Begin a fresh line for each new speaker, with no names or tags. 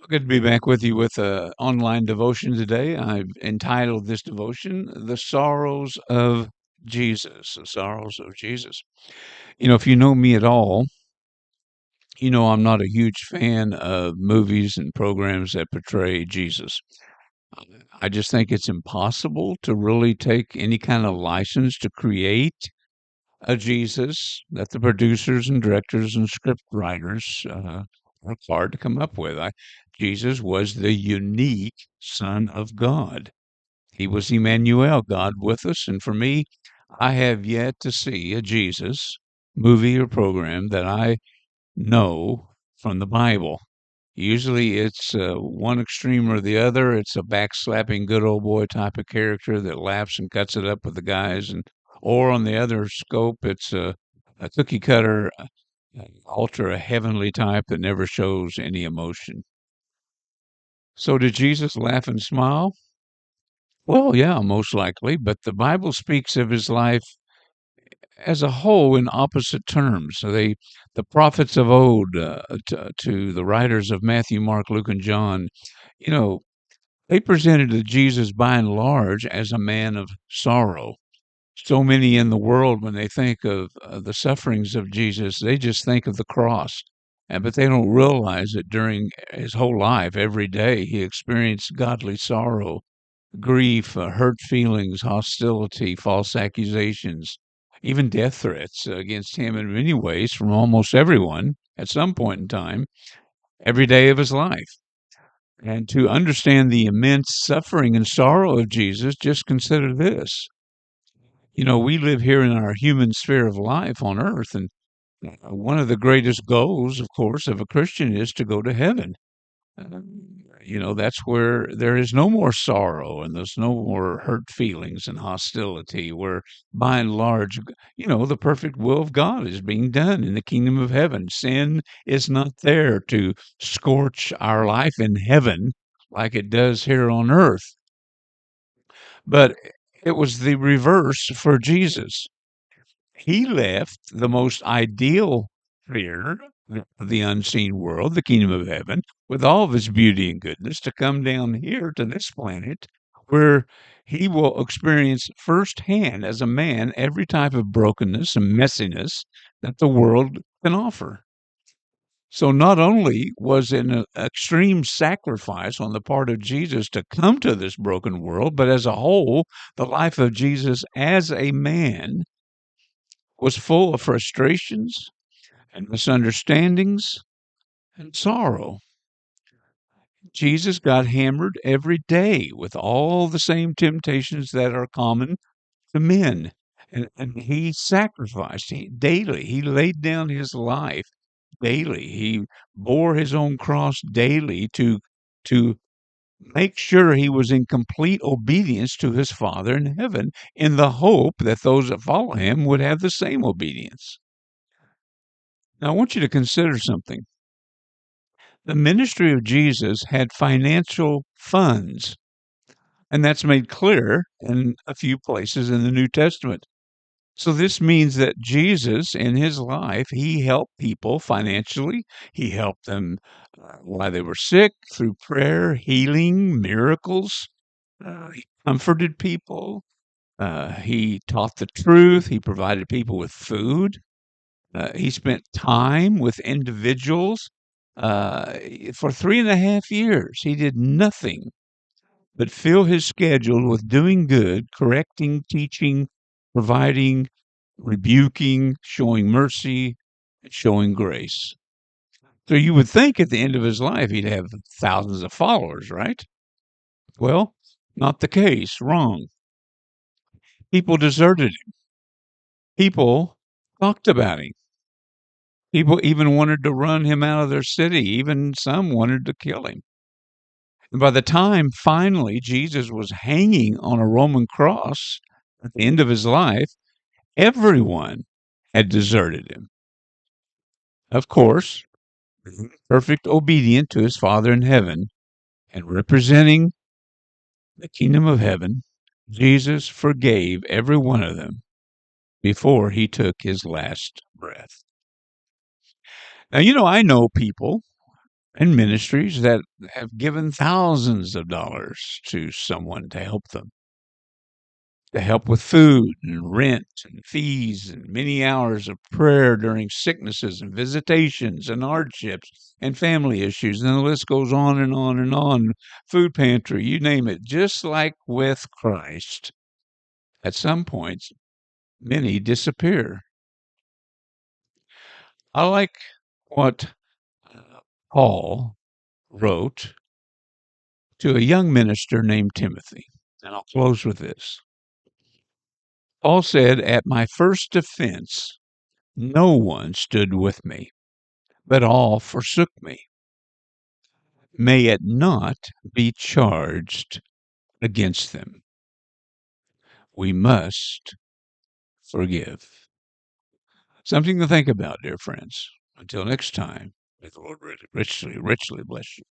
Good to be back with you with a online devotion today. I've entitled this devotion, The Sorrows of Jesus. The Sorrows of Jesus. If you know me at all, I'm not a huge fan of movies and programs that portray Jesus. I just think it's impossible to really take any kind of license to create a Jesus that the producers and directors and script writers worked hard to come up with. Jesus was the unique Son of God. He was Emmanuel, God with us. And for me, I have yet to see a Jesus movie or program that I know from the Bible. Usually it's one extreme or the other. It's a backslapping good old boy type of character that laughs and cuts it up with the guys, or on the other scope, it's a cookie cutter, ultra heavenly type that never shows any emotion. So did Jesus laugh and smile? Well, yeah, most likely, but the Bible speaks of his life as a whole in opposite terms. So the prophets of old, to the writers of Matthew, Mark, Luke, and John, you know, they presented Jesus by and large as a man of sorrow. So many in the world, when they think of the sufferings of Jesus, they just think of the cross. But they don't realize that during his whole life, every day, he experienced godly sorrow, grief, hurt feelings, hostility, false accusations, even death threats against him in many ways from almost everyone at some point in time, every day of his life. And to understand the immense suffering and sorrow of Jesus, just consider this. We live here in our human sphere of life on earth, and one of the greatest goals, of course, of a Christian is to go to heaven. Uh, that's where there is no more sorrow and there's no more hurt feelings and hostility, where by and large, the perfect will of God is being done in the kingdom of heaven. Sin is not there to scorch our life in heaven like it does here on earth. But it was the reverse for Jesus. He left the most ideal sphere of the unseen world, the kingdom of heaven, with all of its beauty and goodness, to come down here to this planet where he will experience firsthand as a man every type of brokenness and messiness that the world can offer. So not only was it an extreme sacrifice on the part of Jesus to come to this broken world, but as a whole, the life of Jesus as a man was full of frustrations and misunderstandings and sorrow. Jesus got hammered every day with all the same temptations that are common to men. And he sacrificed daily. He laid down his life daily. He bore his own cross daily to make sure he was in complete obedience to his Father in heaven, in the hope that those that follow him would have the same obedience. Now, I want you to consider something. The ministry of Jesus had financial funds, and that's made clear in a few places in the New Testament. So this means that Jesus, in his life, he helped people financially. He helped them while they were sick through prayer, healing, miracles. He comforted people. He taught the truth. He provided people with food. He spent time with individuals for 3.5 years. He did nothing but fill his schedule with doing good, correcting, teaching, providing, rebuking, showing mercy, and showing grace. So you would think at the end of his life he'd have thousands of followers, right? Well, not the case. Wrong. People deserted him. People talked about him. People even wanted to run him out of their city. Even some wanted to kill him. And by the time finally Jesus was hanging on a Roman cross at the end of his life, everyone had deserted him. Of course, perfect obedient to his Father in heaven and representing the kingdom of heaven, Jesus forgave every one of them before he took his last breath. Now, I know people and ministries that have given thousands of dollars to someone to help with food and rent and fees and many hours of prayer during sicknesses and visitations and hardships and family issues. And the list goes on and on and on. Food pantry, you name it. Just like with Christ, at some points, many disappear. I like what Paul wrote to a young minister named Timothy. And I'll close with this. Paul said, "At my first offense, no one stood with me, but all forsook me. May it not be charged against them." We must forgive. Something to think about, dear friends. Until next time, may the Lord richly, richly bless you.